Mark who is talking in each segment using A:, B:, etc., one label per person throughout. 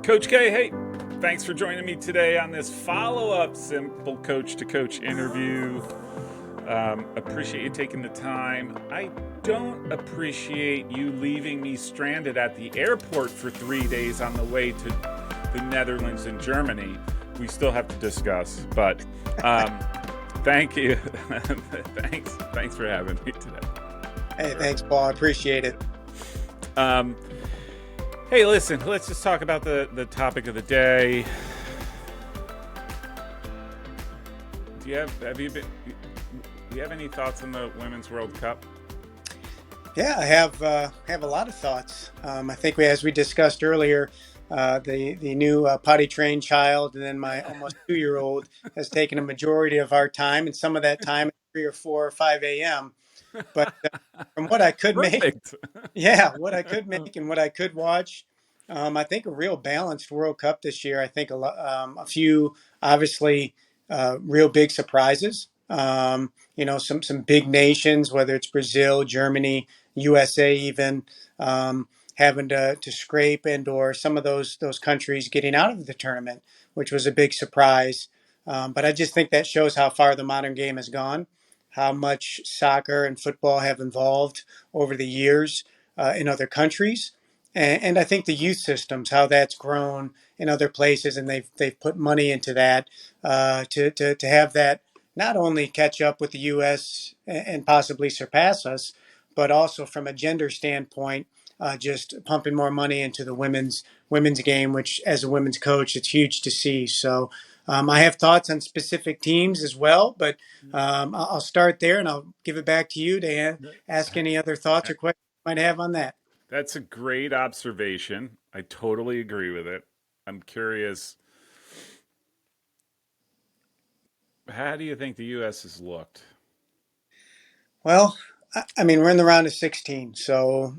A: Coach K, hey, thanks for joining me today on this follow-up Simple Coach to Coach interview. Appreciate you taking the time. I don't appreciate you leaving me stranded at the airport for 3 days on the way to the Netherlands and Germany. We still have to discuss, but thank you. Thanks for having me today.
B: Hey, thanks, Paul. I appreciate it.
A: Hey, listen, let's just talk about the topic of the day. Do you have any thoughts on the Women's World Cup?
B: Yeah, I have a lot of thoughts. I think as we discussed earlier, the new potty trained child, and then my almost 2-year-old has taken a majority of our time, and some of that time at 3 or 4 or 5 a.m. But from what I could make, what I could make and what I could watch, I think a real balanced World Cup this year. I think a few obviously real big surprises. Some big nations, whether it's Brazil, Germany, USA, even having to scrape, and or some of those countries getting out of the tournament, which was a big surprise. But I just think that shows how far the modern game has gone, how much soccer and football have evolved over the years in other countries. And I think the youth systems, how that's grown in other places, and they've put money into that to have that not only catch up with the U.S. and possibly surpass us, but also from a gender standpoint, just pumping more money into the women's game, which as a women's coach, it's huge to see. So I have thoughts on specific teams as well, but I'll start there and I'll give it back to you to ask any other thoughts or questions you might have on that.
A: That's a great observation. I totally agree with it. I'm curious, how do you think the U.S. has looked?
B: Well, I mean, we're in the round of 16, so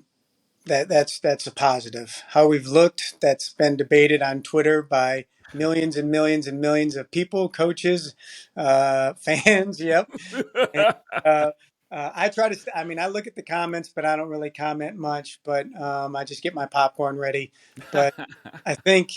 B: that's a positive. How we've looked, that's been debated on Twitter by millions and millions and millions of people, coaches, fans. Yep. And, I try to. I mean, I look at the comments, but I don't really comment much. But I just get my popcorn ready. But I think.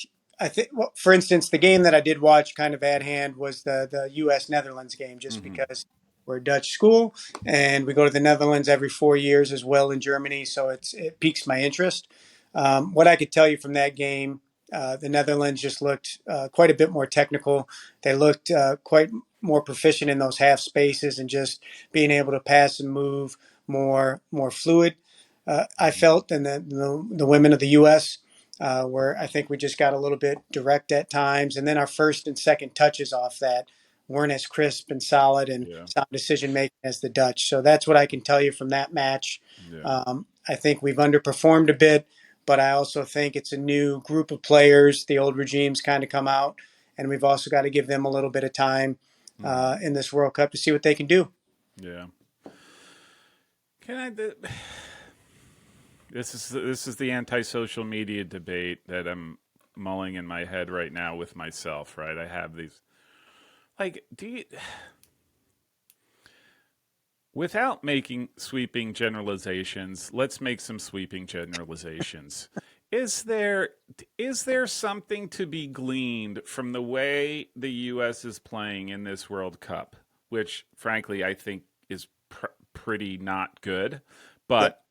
B: Well, for instance, the game that I did watch kind of at hand was the U.S. Netherlands game, just because we're a Dutch school and we go to the Netherlands every 4 years as well in Germany, so it piques my interest. What I could tell you from that game, the Netherlands just looked quite a bit more technical. They looked quite more proficient in those half spaces and just being able to pass and move more fluid. I felt, and the women of the U.S. Where I think we just got a little bit direct at times, and then our first and second touches off that weren't as crisp and solid and sound decision making as the Dutch. So that's what I can tell you from that match. Yeah. I think we've underperformed a bit, but I also think it's a new group of players. The old regimes kind of come out, and we've also got to give them a little bit of time in this World Cup to see what they can do.
A: Yeah. This is the anti-social media debate that I'm mulling in my head right now with myself, right? I have these, without making sweeping generalizations, let's make some sweeping generalizations. Is there something to be gleaned from the way the U.S. is playing in this World Cup, which frankly I think is pretty not good, but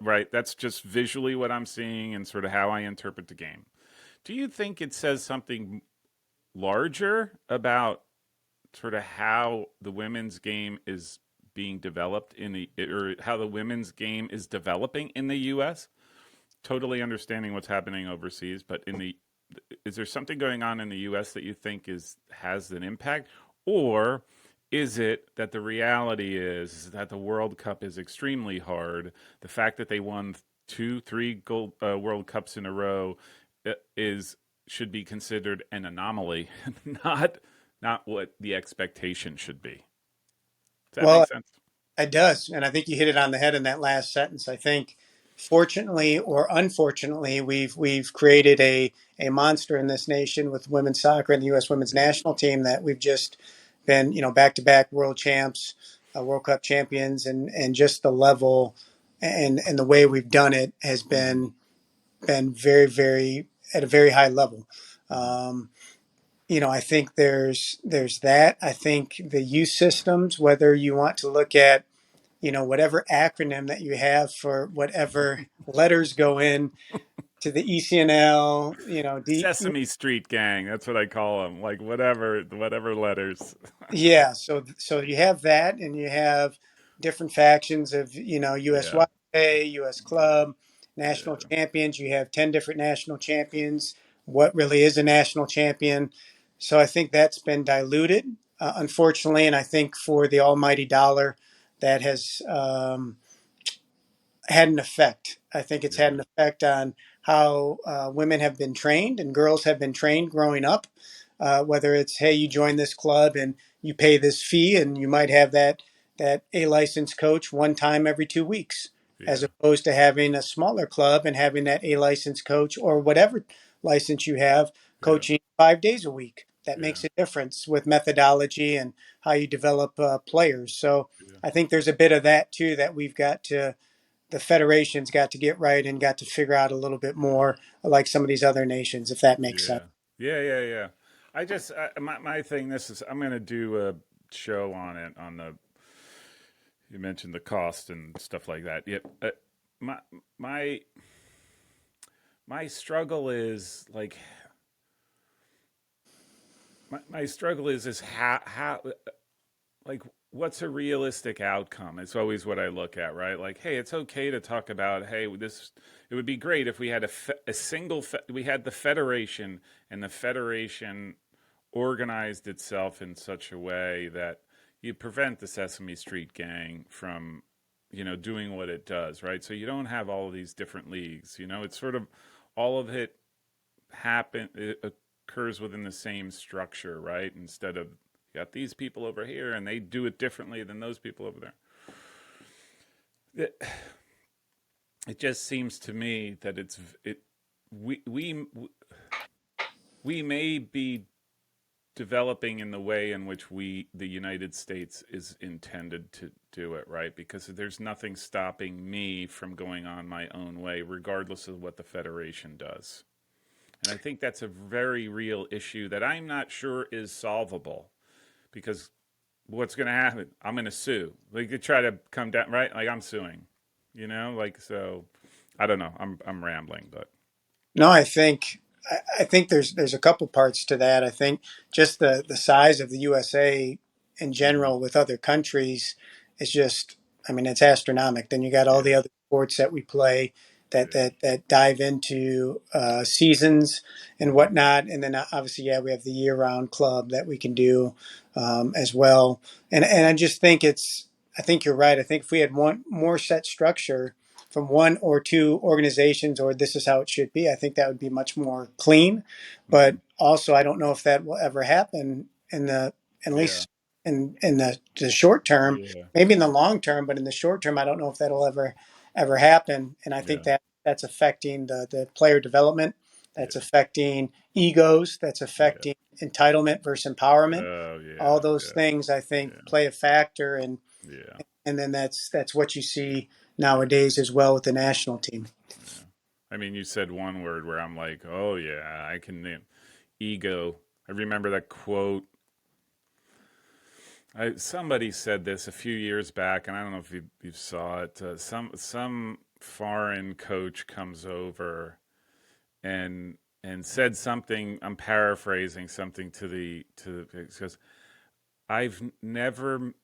A: right, that's just visually what I'm seeing and sort of how I interpret the game. Do you think it says something larger about sort of how the women's game is being developed or how the women's game is developing in the U.S.? Totally understanding what's happening overseas, but is there something going on in the U.S. that you think has an impact, or is it that the reality is that the World Cup is extremely hard? The fact that they won 2-3 gold World Cups in a row should be considered an anomaly, not what the expectation should be. Does that make sense?
B: It does, and I think you hit it on the head in that last sentence. I think, fortunately or unfortunately, we've created a monster in this nation with women's soccer and the U.S. women's national team that we've just been, back-to-back world champs, World Cup champions, and just the level and the way we've done it has been very, very at a very high level.
A: Mhm.
B: Um, I think there's that. I think the youth systems, whether you want to look at, whatever acronym that you have for whatever letters go in to the ECNL,
A: Sesame Street Gang. That's what I call them. Like whatever letters.
B: yeah. So you have that, and you have different factions of,
A: Yeah,
B: USYA, US Club, national
A: yeah,
B: champions. You have 10 different national champions. What really is a national champion? So I think that's been diluted, unfortunately. And I think for the almighty dollar, that has had an effect. I think it's had
A: yeah,
B: an effect on how women have been trained and girls have been trained growing up. Whether it's, hey, you join this club and you pay this fee, and you might have that A licensed coach one time every 2 weeks, as
A: yeah,
B: opposed to having a smaller club and having that A licensed coach or whatever license you have
A: yeah,
B: coaching 5 days a week. That
A: yeah,
B: makes a difference with methodology and how you develop players. So
A: yeah,
B: I think there's a bit of that too that we've got to the federation's got to get right and got to figure out a little bit more like some of these other nations, if that makes sense.
A: yeah, yeah, yeah, yeah. My thing. This is I'm going to do a show on it on the. You mentioned the cost and stuff like that. Yep. My my my struggle is like my struggle is how like what's a realistic outcome. It's always what I look at, right? Like, hey, it's okay to talk about, hey, this it would be great if we had a single we had the federation, and the federation organized itself in such a way that you prevent the Sesame Street gang from doing what it does, right? So you don't have all of these different leagues. It's sort of all of it it occurs within the same structure, right? Instead of you got these people over here and they do it differently than those people over there. It just seems to me that we we we may be developing in the way in which the United States is intended to do it, right? Because there's nothing stopping me from going on my own way, regardless of what the Federation does. And I think that's a very real issue that I'm not sure is solvable, because what's going to happen? I'm going to sue. Like, they try to come down, right? Like, I'm suing, like, so I don't know. I'm rambling, but
B: No, I think there's a couple parts to that. I think just the size of the USA in
A: mm-hmm.
B: general with other countries is just, I mean, it's astronomical. Then you got all the
A: Yeah,
B: other sports that we play that
A: yeah,
B: that dive into seasons and whatnot, and then obviously, yeah, we have the year-round club that we can do as well. And I just think I think you're right. I think if we had one more set structure from one or two organizations, or this is how it should be, I think that would be much more clean.
A: mm-hmm.
B: But also, I don't know if that will ever happen at
A: Yeah,
B: least in the short term,
A: yeah,
B: maybe in the long term, but in the short term, I don't know if that'll ever happen. And I think
A: yeah,
B: that's affecting the player development. That's
A: yeah,
B: affecting egos. That's
A: yeah.
B: affecting entitlement versus empowerment.
A: Oh,
B: All
A: yeah,
B: those
A: yeah,
B: things I think
A: yeah,
B: play a factor, and then that's what you see nowadays as well with the national team.
A: yeah. I mean, you said one word where I'm like, oh yeah, I can name ego. I remember that quote. Somebody said this a few years back, and I don't know if you saw it. Some foreign coach comes over and said something. I'm paraphrasing something because I've never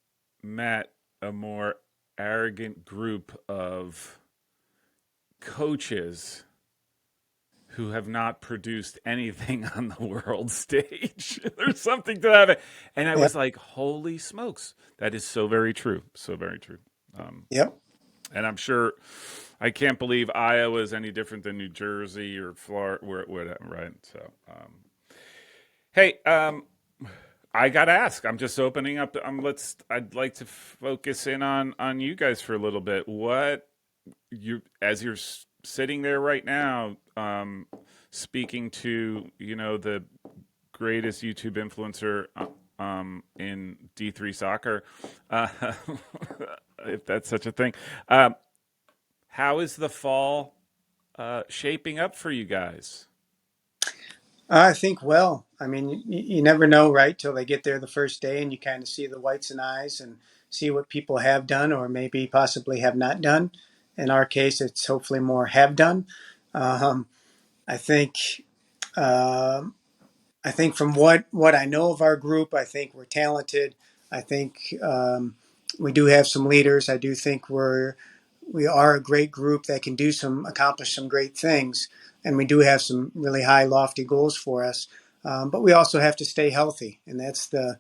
A: met a more arrogant group of coaches who have not produced anything on the world stage. There's something to that. And I
B: Yeah.
A: was like, holy smokes. That is so very true. So very true. Um,
B: Yep.
A: and I'm sure, I can't believe Iowa is any different than New Jersey or Florida, whatever, right? So, hey, I got to ask. I'm just opening up. I'd like to focus in on you guys for a little bit. What as you're sitting there right now, speaking to the greatest YouTube influencer in D3 soccer, uh, if that's such a thing. How is the fall shaping up for you guys?
B: I think well. I mean, you never know, right, till they get there the first day, and you kind of see the whites and eyes and see what people have done or maybe possibly have not done. In our case, it's hopefully more have done. Um, I think. um I think from what I know of our group, I think we're talented. I think we do have some leaders. I do think we are a great group that can accomplish some great things, and we do have some really high, lofty goals for us. But we also have to stay healthy, and that's the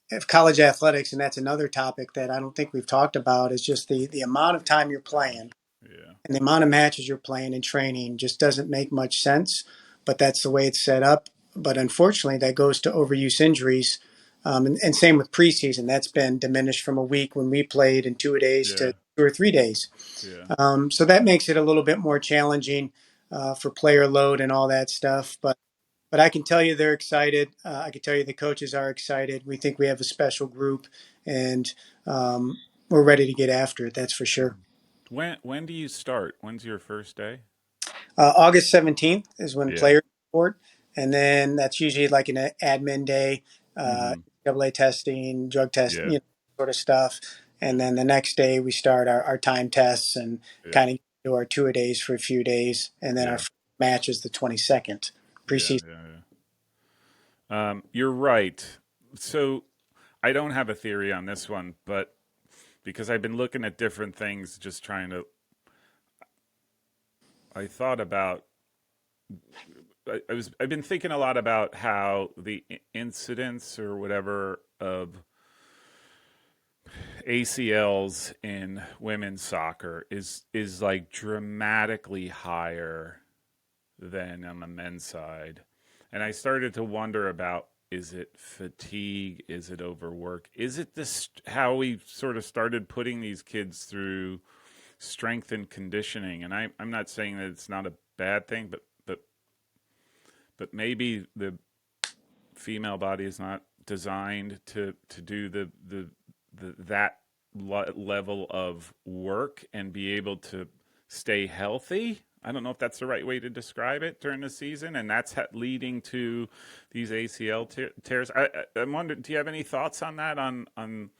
B: if college athletics, and that's another topic that I don't think we've talked about. Is just the amount of time you're playing
A: Yeah,
B: and the amount of matches you're playing and training just doesn't make much sense. But that's the way it's set up. But unfortunately, that goes to overuse injuries. And same with preseason. That's been diminished from a week when we played in 2 days
A: yeah,
B: to 2 or 3 days.
A: yeah.
B: So that makes it a little bit more challenging for player load and all that stuff. But I can tell you they're excited. I can tell you the coaches are excited. We think we have a special group, and we're ready to get after it. That's for sure.
A: When do you start? When's your first day?
B: August 17th is when
A: Yeah.
B: players report, and then that's usually like an admin day,
A: Mm-hmm.
B: AA testing, drug test,
A: Yeah.
B: sort of stuff. And then the next day we start our time tests and
A: Yeah.
B: kind of do our tour days for a few days, and then our
A: Yeah.
B: first match is the 22nd
A: Yeah.
B: preseason.
A: Yeah. You're right. So I don't have a theory on this one, but because I've been looking at different things, just trying to, I thought about, I've been thinking a lot about how the incidence or whatever of ACLs in women's soccer is like dramatically higher than on the men's side. And I started to wonder about, is it fatigue? Is it overwork? Is it this how we sort of started putting these kids through strength and conditioning? And I'm not saying that it's not a bad thing, but maybe the female body is not designed to do that level of work and be able to stay healthy. I don't know if that's the right way to describe it during the season, and that's leading to these ACL tears. I'm wondering, do you have any thoughts on that? On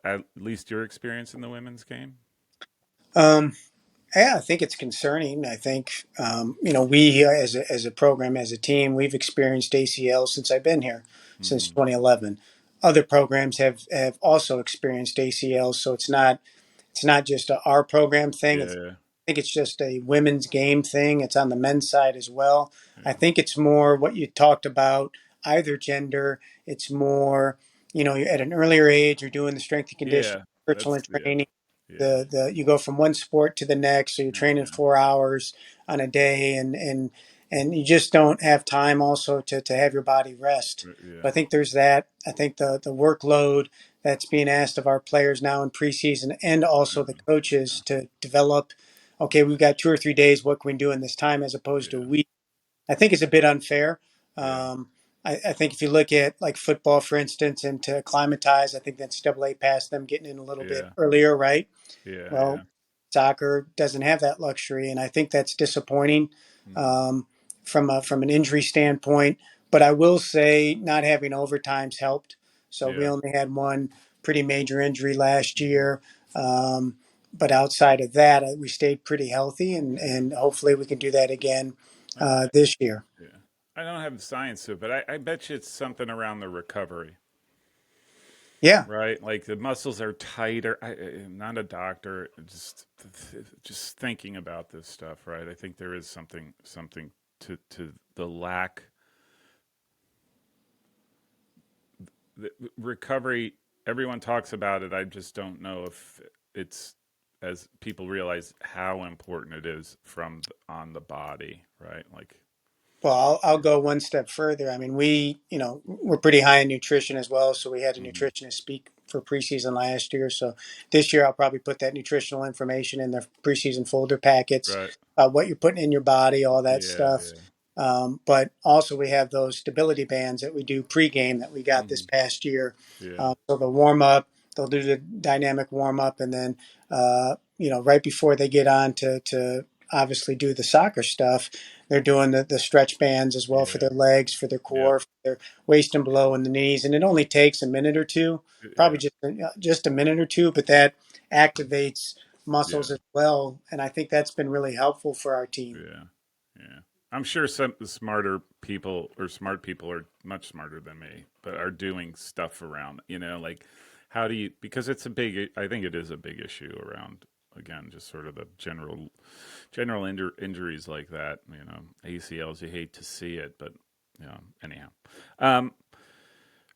A: at least your experience in the women's game?
B: Um, Yeah, I think it's concerning. I think we as a program, as a team, we've experienced ACL since I've been here, since
A: Mm-hmm.
B: 2011. Other programs have also experienced ACL, so it's not just our program thing.
A: Yeah,
B: I think it's just a women's game thing. It's on the men's side as well. I
A: yeah,
B: think it's more what you talked about, either gender. It's more, you're at an earlier age, you're doing the strength and conditioning,
A: yeah.
B: personal
A: That's
B: and
A: yeah,
B: training.
A: yeah,
B: The you go from one sport to the next, so you're training
A: yeah,
B: 4 hours on a day, and you just don't have time also to have your body rest.
A: yeah,
B: So I think there's that. I think the workload that's being asked of our players now in preseason and also the coaches to develop. Okay, we've got 2 or 3 days. What can we do in this time as opposed to a
A: yeah,
B: week? I think is a bit unfair.
A: yeah,
B: Um, I think if you look at like football, for instance, and to acclimatize, I think that's AA past them getting in a little bit
A: yeah,
B: earlier, right?
A: yeah,
B: Well,
A: yeah.
B: soccer doesn't have that luxury, and I think that's disappointing
A: Mm-hmm.
B: um, from an injury standpoint. But I will say, not having overtimes helped. So we
A: Yeah.
B: only had one pretty major injury last year. Um, but outside of that, we stayed pretty healthy, and hopefully we can do that again
A: I,
B: this year.
A: yeah. I don't have the science to it, but I bet you it's something around the recovery,
B: Yeah.
A: right? Like the muscles are tighter. I'm not a doctor, just thinking about this stuff, right? I think there is something to the lack the recovery. Everyone talks about it. I just don't know if it's as people realize how important it is on the body, right? Like,
B: Well, I'll go one step further. I mean, we're pretty high in nutrition as well. So we had a
A: mm-hmm.
B: nutritionist speak for preseason last year. So this year, I'll probably put that nutritional information in the preseason folder packets,
A: Right?
B: what you're putting in your body, all that
A: Yeah,
B: stuff.
A: yeah,
B: But also, we have those stability bands that we do pregame that we got this
A: mm-hmm.
B: past year.
A: Yeah,
B: So the warm up, they'll do the dynamic warm up, and then right before they get on to obviously do the soccer stuff. They're doing the stretch bands as well for
A: Yeah.
B: their legs, for their
A: Yep.
B: core, for their waist and below and the knees. And it only takes a minute or two, probably
A: Yeah.
B: just a minute or two, but that activates
A: Yeah.
B: muscles as well. And I think that's been really helpful for our team.
A: Yeah. Yeah. I'm sure some smarter people or smart people are much smarter than me, but are doing stuff around, like how do you, because it's a big, I think it is a big issue around, again, just sort of the general injuries like that, ACLs, you hate to see it, but, anyhow. Um,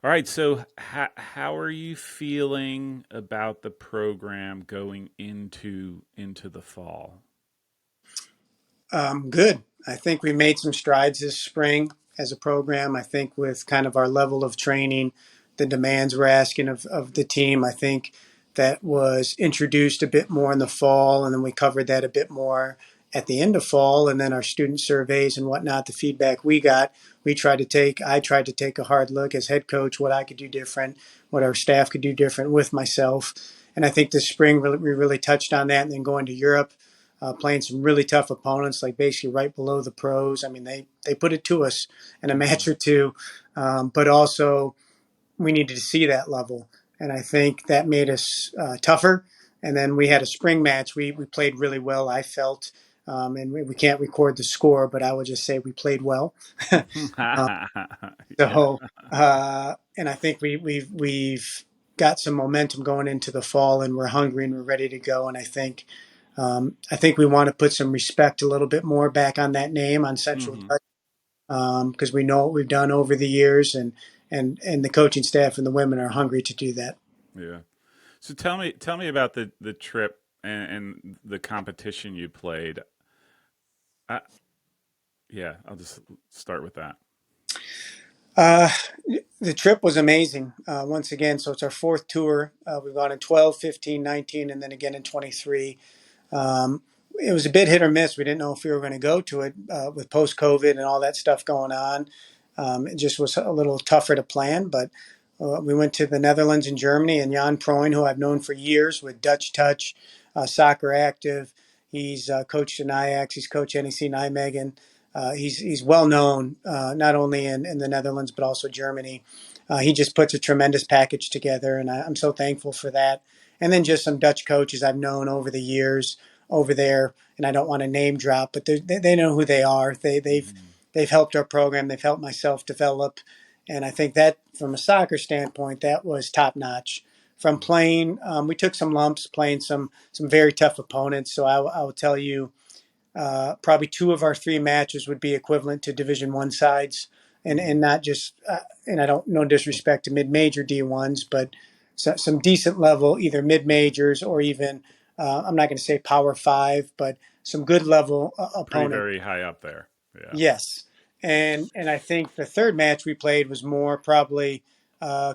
A: all right. So, how are you feeling about the program going into the fall?
B: Good. I think we made some strides this spring as a program. I think with kind of our level of training, the demands we're asking of the team, I think that was introduced a bit more in the fall, and then we covered that a bit more at the end of fall, and then our student surveys and whatnot, the feedback we got, I tried to take a hard look as head coach, what I could do different, what our staff could do different with myself. And I think this spring we really touched on that, and then going to Europe, playing some really tough opponents, like basically right below the pros. I mean, they put it to us in a
A: Hmm.
B: match or two, but also we needed to see that level, and I think that made us tougher. And then we had a spring match. We played really well, I felt, and we can't record the score, but I would just say we played well. uh,
A: Yeah.
B: so, and I think we've got some momentum going into the fall, and we're hungry and we're ready to go. And I think we want to put some respect a little bit more back on that name on Central
A: Hmm.
B: Touch, because we know what we've done over the years, and the coaching staff and the women are hungry to do that.
A: Yeah. So tell me about the trip and the competition you played. I, yeah, I'll just start with that.
B: Uh, the trip was amazing. Once again, so it's our fourth tour. We've gone in 12, 15, 19, and then again in 23. Um, it was a bit hit or miss. We didn't know if we were going to go to it with post COVID and all that stuff going on. It just was a little tougher to plan, but we went to the Netherlands and Germany, and Jan Proin, who I've known for years with Dutch Touch, Soccer Active. He's coached in Ajax. He's coached NEC Nijmegen. He's well known not only in the Netherlands but also Germany. He just puts a tremendous package together, and I'm so thankful for that. And then just some Dutch coaches I've known over the years over there, and I don't want to name drop, but they know who they are.
A: Hmm.
B: They've helped our program. They've helped myself develop, and I think that from a soccer standpoint, that was top notch. From playing, we took some lumps playing some very tough opponents. So I will tell you, probably two of our three matches would be equivalent to Division One sides, and
A: Hmm.
B: not just. And I don't no disrespect to mid major D1s, but some decent level either mid majors or even I'm not going to say Power Five, but some good level
A: Pretty
B: opponents.
A: very high up there. Yeah.
B: Yes, and I think the third match we played was more probably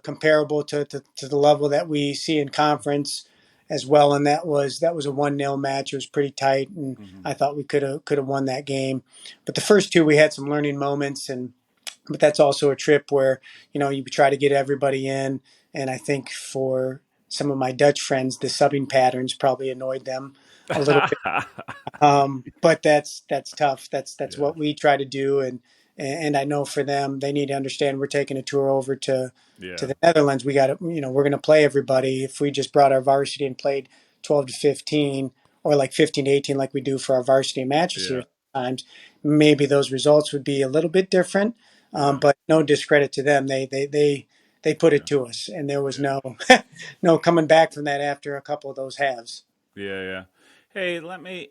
B: comparable to the level that we see in conference as well, and that was a 1-0 match. It was pretty tight, and
A: Hmm.
B: I thought we could have won that game. But the first two we had some learning moments, and but that's also a trip where you try to get everybody in, and I think for some of my Dutch friends, the subbing patterns probably annoyed them a little. But that's tough. That's
A: Yeah.
B: what we try to do, and I know for them, they need to understand we're taking a tour over to
A: Yeah.
B: the Netherlands. We got to, we're going to play everybody. If we just brought our varsity and played 12 to 15 or like 15 to 18, like we do for our varsity matches
A: Yeah.
B: here sometimes, maybe those results would be a little bit different.
A: Yeah.
B: But no discredit to them. They put it
A: Yeah.
B: to us, and there was
A: Yeah.
B: no coming back from that after a couple of those halves.
A: Yeah. Yeah. Hey, let me.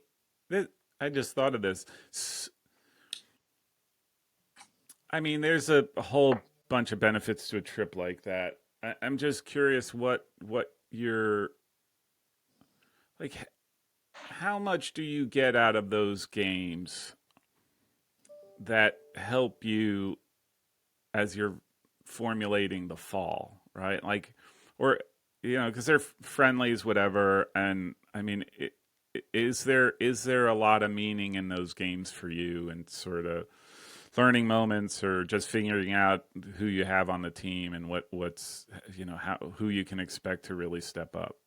A: This, I just thought of this. I mean, there's a whole bunch of benefits to a trip like that. I'm just curious what your like. How much do you get out of those games that help you as you're formulating the fall, right? Like, or because they're friendlies, whatever. And I mean, is there a lot of meaning in those games for you, and sort of learning moments, or just figuring out who you have on the team and what's how who you can expect to really step up?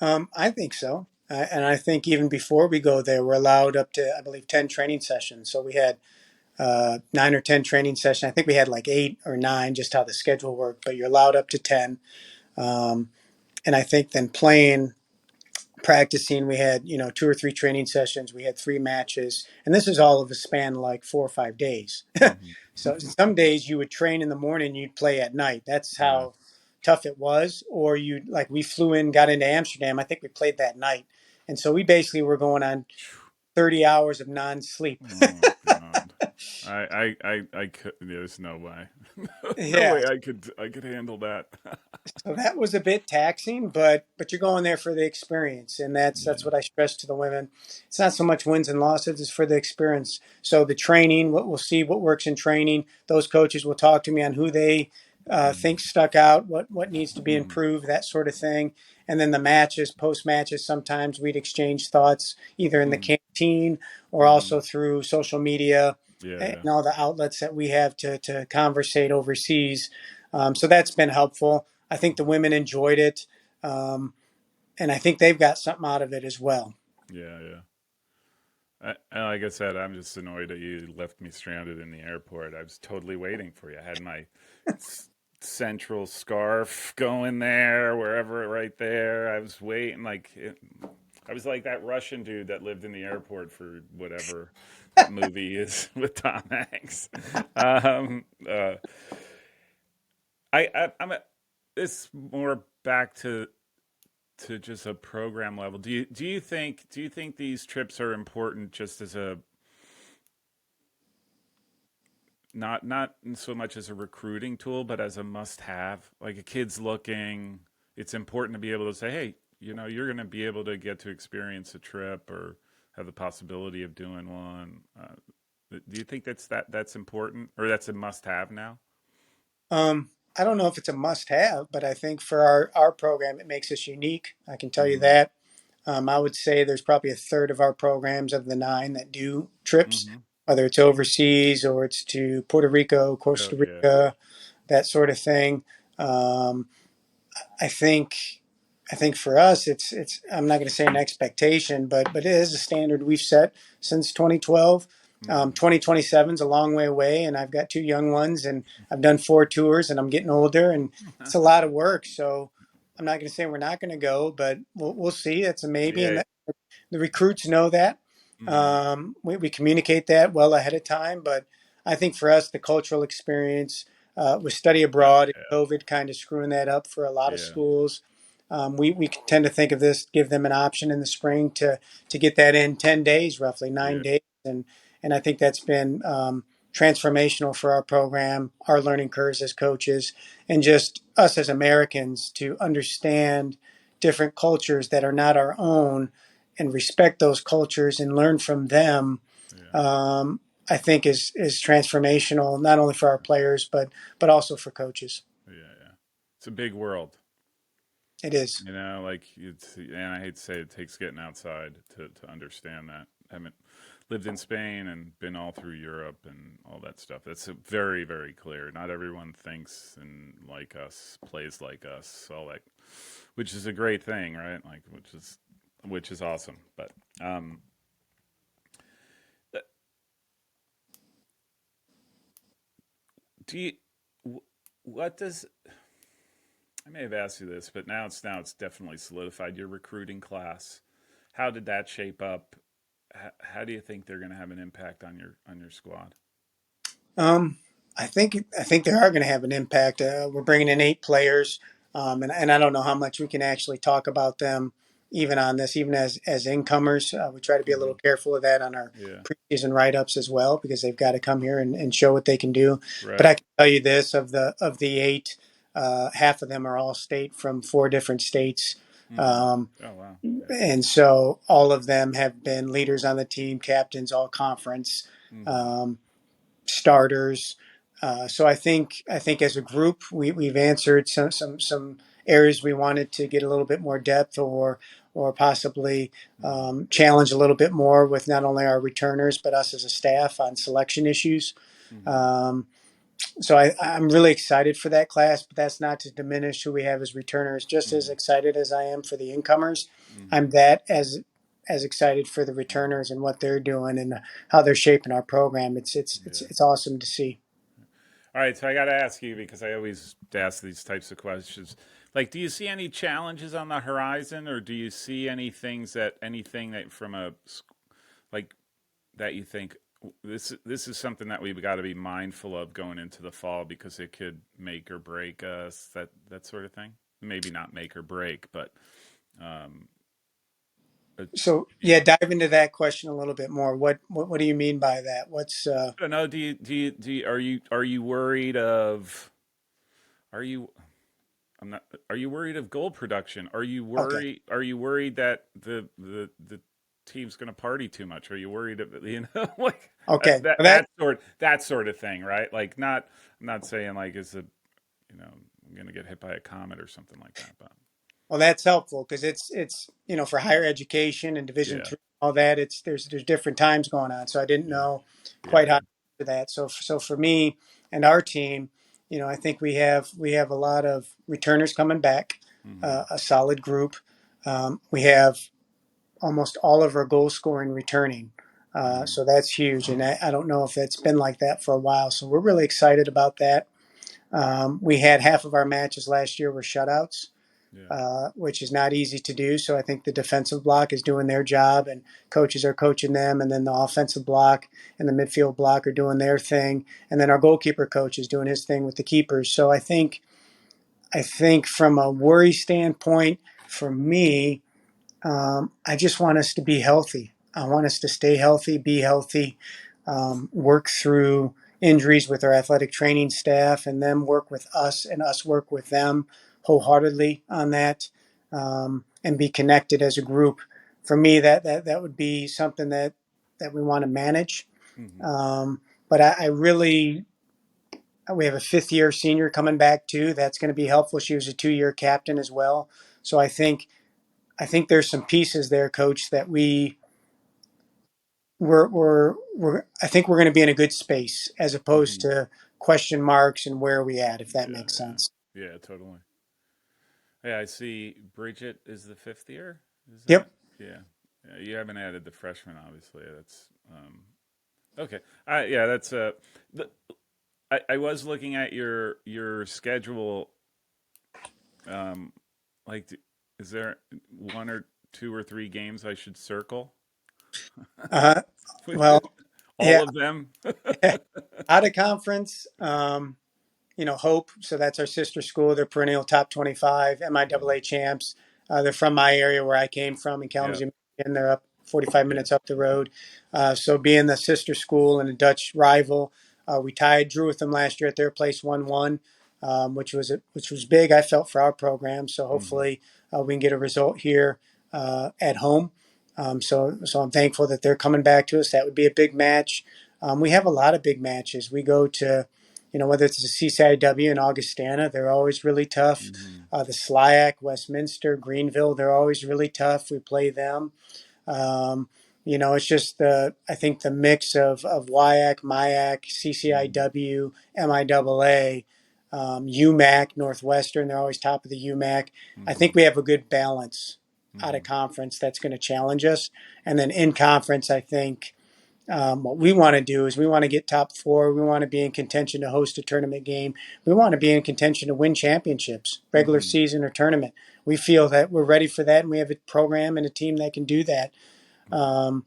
B: I think so. And I think even before we go there, we're allowed up to, I believe, 10 training sessions. So we had 9 or 10 training sessions. I think we had like 8 or 9, just how the schedule worked, but you're allowed up to 10. Um, and I think then playing, practicing, we had, 2 or 3 training sessions. We had 3 matches. And this is all of a span like 4 or 5 days.
A: Hmm.
B: So some days you would train in the morning, you'd play at night. That's
A: Yeah.
B: how tough it was. Or you like we flew in, got into Amsterdam. I think we played that night, and so we basically were going on 30 hours of non-sleep.
A: Oh God. I could. There's no way. No
B: Yeah.
A: way I could handle that.
B: So that was a bit taxing, but you're going there for the experience, and that's
A: Yeah.
B: what I stress to the women. It's not so much wins and losses; it's for the experience. So the training, what we'll see, what works in training. Those coaches will talk to me on who they think stuck out, what needs to be
A: Mm-hmm.
B: improved, that sort of thing. And then the matches, post matches, sometimes we'd exchange thoughts either in the canteen or
A: Mm-hmm.
B: also through social media
A: Yeah.
B: and
A: Yeah.
B: all the outlets that we have to conversate overseas. So that's been helpful. I think the women enjoyed it, um, and I think they've got something out of it as well.
A: Yeah. Yeah. Like I said, I'm just annoyed that you left me stranded in the airport. I was totally waiting for you. I had my s- central scarf going there, wherever, right there. I was waiting, I was like that Russian dude that lived in the airport for whatever that movie is with Tom Hanks. Um, uh, I'm a, it's more back to just a program level. Do you think these trips are important just as a not so much as a recruiting tool, but as a must have? Like a kid's looking, it's important to be able to say, hey, you're going to be able to get to experience a trip or have the possibility of doing one. Do you think that's important or that's a must have now?
B: I don't know if it's a must-have, but I think for our program, it makes us unique. I can tell you
A: Mm-hmm.
B: that. I would say there's probably a third of our programs of the 9 that do trips,
A: Mm-hmm.
B: whether it's overseas or it's to Puerto Rico,
A: Oh,
B: Costa
A: yeah.
B: Rica, that sort of thing. Um, I think I think for us, it's I'm not going to say an expectation, but it is a standard we've set since 2012.
A: Mm-hmm.
B: 2027 is a long way away, and I've got 2 young ones, and I've done 4 tours, and I'm getting older, and it's a lot of work. So I'm not going to say we're not going to go, but we'll see. It's a maybe, and
A: Yeah.
B: the recruits know that.
A: Mm-hmm.
B: We communicate that well ahead of time, but I think for us, the cultural experience with study
A: Oh,
B: abroad and
A: yeah.
B: COVID kind of screwing that up for a lot of
A: Yeah.
B: schools. We tend to think of this, give them an option in the spring to get that in 10 days, roughly nine
A: Yeah.
B: days. And I think that's been transformational for our program, our learning curves as coaches, and just us as Americans to understand different cultures that are not our own and respect those cultures and learn from them.
A: Yeah.
B: Um, I think is transformational not only for our players but also for coaches.
A: Yeah. Yeah. It's a big world.
B: It is.
A: Like and I hate to say it takes getting outside to understand that. I haven't lived in Spain and been all through Europe and all that stuff. That's very, very clear. Not everyone thinks and like us, plays like us, all that, which is a great thing, right? Like, which is awesome. But th- do you, what does I may have asked you this, but now it's definitely solidified your recruiting class. How did that shape up? How do you think they're going to have an impact on your squad?
B: Um, I think they are going to have an impact. We're bringing in 8 players, and I don't know how much we can actually talk about them even on this, even as incomers. We try to be a little
A: Hmm.
B: careful of that on our
A: Yeah.
B: preseason write ups as well because they've got to come here and show what they can do. But
A: Right.
B: I can tell you this: of the 8, half of them are all state from 4 different states.
A: Hmm.
B: Um,
A: Oh wow. Yeah.
B: and so all of them have been leaders on the team, captains, all conference.
A: Hmm.
B: Um, Starters. So I think as a group we've answered some areas we wanted to get a little bit more depth or possibly
A: Hmm.
B: challenge a little bit more with not only our returners but us as a staff on selection issues.
A: Hmm.
B: Um, So I'm really excited for that class, but that's not to diminish who we have as returners. Just as excited as I am for the incomers,
A: Mm-hmm.
B: I'm that as excited for the returners and what they're doing and how they're shaping our program.
A: Yeah.
B: It's awesome to see.
A: All right, so I got to ask you because I always ask these types of questions. Like, do you see any challenges on the horizon, or do you see anything that from like that you think this is something that we've got to be mindful of going into the fall because it could make or break us, that sort of thing? Maybe not make or break, but um,
B: So yeah,
A: yeah.
B: dive into that question a little bit more. What do you mean by that? What's
A: I don't know. Are you worried of are you I'm not. Are you worried of goal production?
B: okay?
A: Are you worried that the team's going to party too much? Are you worried of like
B: Okay, well,
A: that sort of thing, right? Like not. I'm not saying like is it I'm going to get hit by a comet or something like that, but
B: that's helpful because it's for higher education and Division
A: yeah,
B: three, all that. It's there's different times going on, so I didn't
A: yeah,
B: know
A: yeah,
B: quite how to do that. So for me and our team, I think we have a lot of returners coming back,
A: mm-hmm,
B: a solid group. We have almost all of our goal scoring returning.
A: mm-hmm,
B: So that's huge, and I don't know if that's been like that for a while. So we're really excited about that. We had half of our matches last year were shutouts,
A: yeah,
B: which is not easy to do. So I think the defensive block is doing their job, and coaches are coaching them, and then the offensive block and the midfield block are doing their thing, and then our goalkeeper coach is doing his thing with the keepers. So I think from a worry standpoint, for me, I just want us to be healthy. I want us to stay healthy, be healthy, work through injuries with our athletic training staff, and them work with us and us work with them wholeheartedly on that, and be connected as a group. For me, that would be something that we want to manage.
A: mm-hmm,
B: But I really, we have a fifth year senior coming back too. That's going to be helpful. She was a 2 year captain as well. So I think there's some pieces there, Coach, that we're I think we're going to be in a good space as opposed
A: mm-hmm.
B: to question marks and where are we at, if that
A: Yeah,
B: makes
A: yeah,
B: sense.
A: yeah, totally. Yeah, I see. Bridget is the fifth year. Is that?
B: Yep.
A: Yeah. Yeah, you haven't added the freshman, obviously. That's okay. Yeah, that's the, I was looking at your schedule. Um, like, is there one or two or three games I should circle?
B: Uh, well,
A: All
B: yeah,
A: of them.
B: out of conference. Hope. So that's our sister school. They're perennial top 25 MIAA champs. They're from my area where I came from in
A: Yeah,
B: Kalamazoo, Michigan. They're up 45
A: yeah.
B: minutes up the road. So being the sister school and a Dutch rival, we drew with them last year at their place 1-1, which was big. I felt for our program. So
A: Hmm.
B: hopefully we can get a result here at home. So I'm thankful that they're coming back to us. That would be a big match. We have a lot of big matches. We go to whether it's the CCIW in Augustana, they're always really tough.
A: Hmm.
B: The SLIAC, Westminster, Greenville, they're always really tough. We play them. It's just I think the mix of WIAC, MIAC,
A: Hmm.
B: CCIW, MIAA, UMAC, Northwestern, they're always top of the UMAC. I
A: Hmm.
B: think we have a good balance out of
A: Hmm.
B: conference that's going to challenge us. And then in conference, I think what we want to do is we want to get top four. We want to be in contention to host a tournament game. We want to be in contention to win championships, regular
A: Hmm.
B: season or tournament. We feel that we're ready for that, and we have a program and a team that can do that. Um,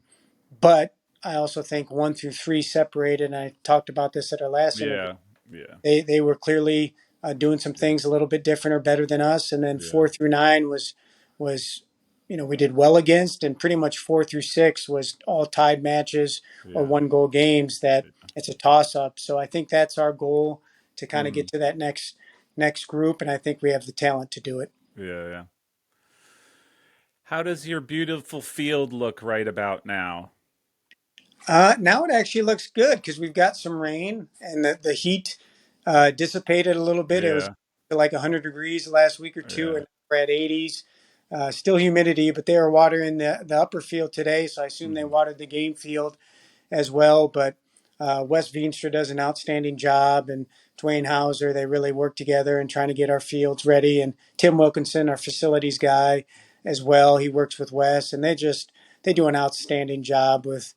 B: but I also think 1 through 3 separated, and I talked about this at our last interview.
A: Yeah, yeah,
B: They were clearly doing some things a little bit different or better than us, and then
A: yeah,
B: 4 through 9 was we did well against, and pretty much 4 through 6 was all tied matches or
A: yeah,
B: 1 goal games that
A: yeah.
B: it's a toss up. So I think that's our goal to kind of
A: Hmm.
B: get to that next group, and I think we have the talent to do it.
A: Yeah, yeah. How does your beautiful field look right about now?
B: Now it actually looks good because we've got some rain and the heat dissipated a little bit. It was
A: Yeah,
B: like 100 degrees the last week or two,
A: yeah.
B: and we're at 80s. Still humidity, but they are watering the upper field today, so I assume they
A: Hmm.
B: watered the game field as well. But Wes Veenstra does an outstanding job, and Dwayne Hauser. They really work together and trying to get our fields ready. And Tim Wilkinson, our facilities guy, as well. He works with Wes, and they do an outstanding job with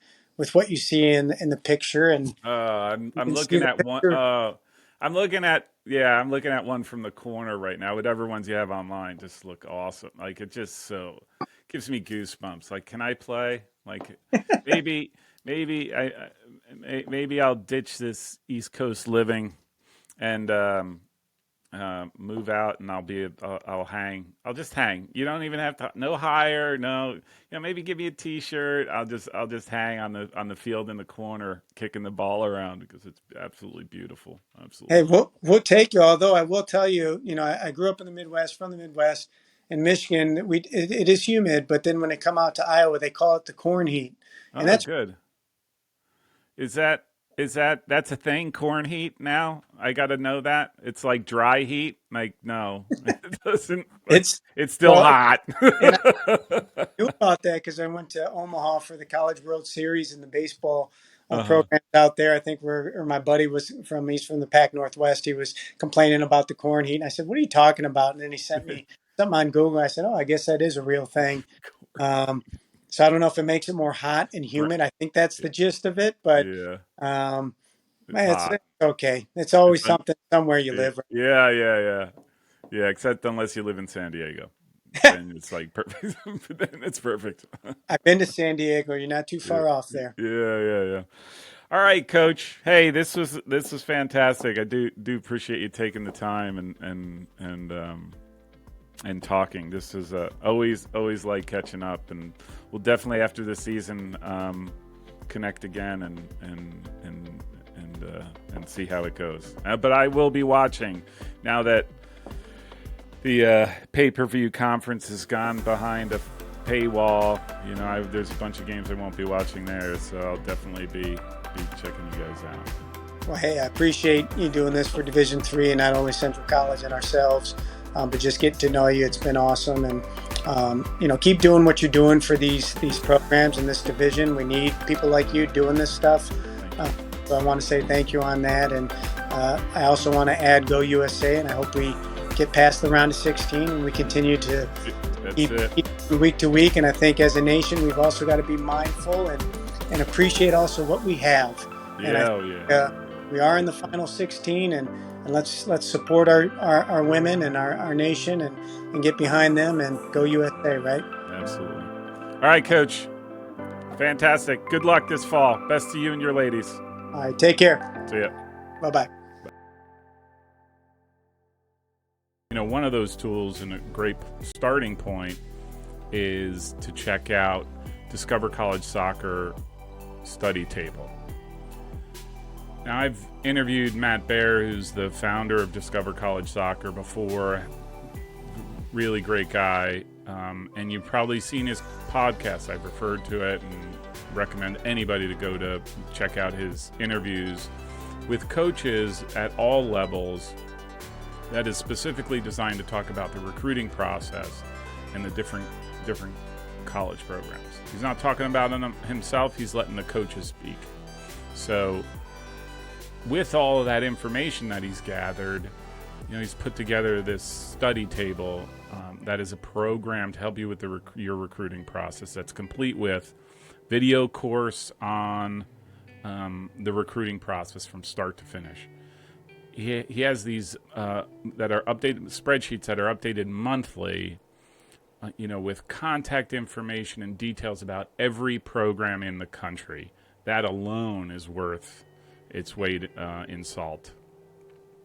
B: what you see in the picture. And you
A: I'm
B: can see
A: looking
B: the
A: at one.
B: picture.
A: I'm looking at one from the corner right now. Whatever ones you have online just look awesome. Like it just so gives me goosebumps. Like, can I play? Like, maybe, maybe I'll ditch this East Coast living and move out, and I'll hang. I'll just hang. You don't even have to. No hire. No. Maybe give me a T-shirt. I'll just hang on the field in the corner, kicking the ball around because it's absolutely beautiful.
B: Hey,
A: Absolutely.
B: we'll take you. Although I will tell you, I grew up in the Midwest, from the Midwest. In Michigan, it is humid, but then when they come out to Iowa, they call it the corn heat, and
A: Oh,
B: that's
A: good. Is that's a thing? Corn heat now? I got to know that. It's like dry heat. Like no, it doesn't. Like
B: it's
A: it's still
B: well,
A: hot.
B: and knew about that because I went to Omaha for the College World Series and the baseball
A: Uh-huh.
B: programs out there. I think or my buddy he's from the Pac Northwest. He was complaining about the corn heat. And I said, "What are you talking about?" And then he sent me something on Google. I said, "Oh, I guess that is a real thing." Um, so I don't know if it makes it more hot and
A: Right.
B: humid. I think that's the gist of it, but
A: Yeah,
B: um,
A: it's
B: man, it's
A: hot.
B: okay. It's
A: It's
B: always
A: un-
B: something somewhere you live.
A: yeah, yeah, yeah. Yeah, except unless you live in San Diego.
B: Right?
A: Then it's like perfect. Then it's perfect.
B: I've been to San Diego. You're not too
A: Yeah.
B: far off there.
A: Yeah. All right, coach. Hey, this was fantastic. I do appreciate you taking the time and talking. This is always like catching up, and we'll definitely after the season connect again and see how it goes. But I will be watching now that the pay-per-view conference has gone behind a paywall. There's a bunch of games I won't be watching there, so I'll definitely be checking you guys out.
B: Well, hey, I appreciate you doing this for Division III and not only Central College and ourselves, but just getting to know you. It's been awesome, and keep doing what you're doing for these programs in this division. We need people like you doing this stuff. So I want to say thank you on that, and I also want to add Go USA, and I hope we get past the round of 16 and we continue to keep week to week. And I think as a nation, we've also got to be mindful and appreciate also what we have. And I think, we are in the final 16, and let's support our women and our nation and get behind them and go USA, right?
A: Absolutely. All right, Coach. Fantastic. Good luck this fall. Best to you and your ladies.
B: All right, take care.
A: See ya.
B: Bye-bye.
A: One of those tools and a great starting point is to check out Discover College Soccer Study Table. Now, I've interviewed Matt Baer, who's the founder of Discover College Soccer, before. Really great guy. And you've probably seen his podcast. I've referred to it and recommend anybody to go to check out his interviews with coaches at all levels that is specifically designed to talk about the recruiting process and the different college programs. He's not talking about them himself. He's letting the coaches speak. So with all of that information that he's gathered, he's put together this study table that is a program to help you with your recruiting process that's complete with video course on the recruiting process from start to finish. He has these that are updated spreadsheets that are updated monthly, with contact information and details about every program in the country. That alone is worth its weight in salt.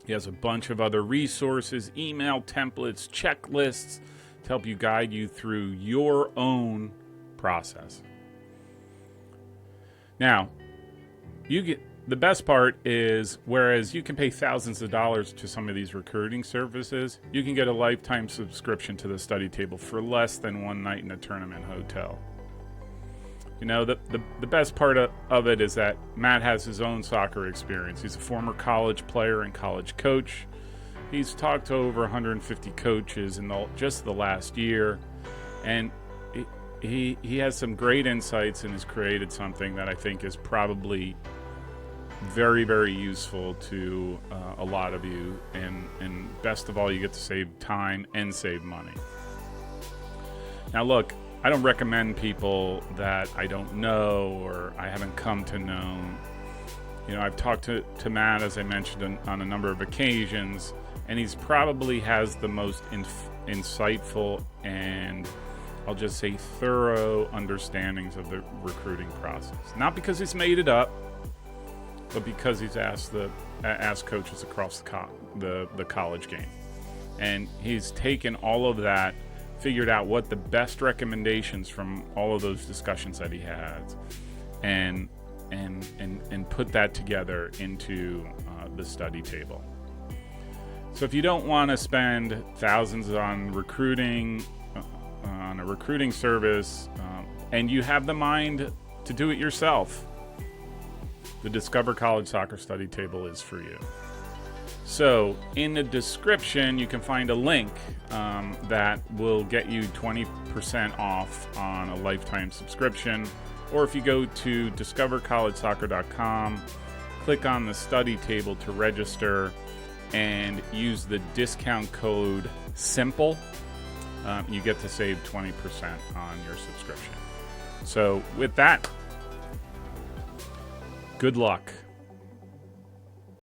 A: He has a bunch of other resources, email templates, checklists to help you guide you through your own process. Now, the best part is, whereas you can pay thousands of dollars to some of these recruiting services, you can get a lifetime subscription to the study table for less than one night in a tournament hotel. The best part of it is that Matt has his own soccer experience. He's a former college player and college coach. He's talked to over 150 coaches in just the last year, and he has some great insights and has created something that I think is probably very, very useful to a lot of you. And best of all, you get to save time and save money. Now, look, I don't recommend people that I don't know or I haven't come to know. You know, I've talked to Matt, as I mentioned, on a number of occasions, and he's probably has the most insightful and I'll just say thorough understandings of the recruiting process. Not because he's made it up, but because he's asked coaches across the college game. And he's taken all of that, figured out what the best recommendations from all of those discussions that he has, and put that together into the study table. So if you don't want to spend thousands on recruiting, on a recruiting service, and you have the mind to do it yourself, the Discover College Soccer Study Table is for you. So in the description, you can find a link that will get you 20% off on a lifetime subscription. Or if you go to discovercollegesoccer.com, click on the study table to register and use the discount code SIMPLE, you get to save 20% on your subscription. So with that, good luck.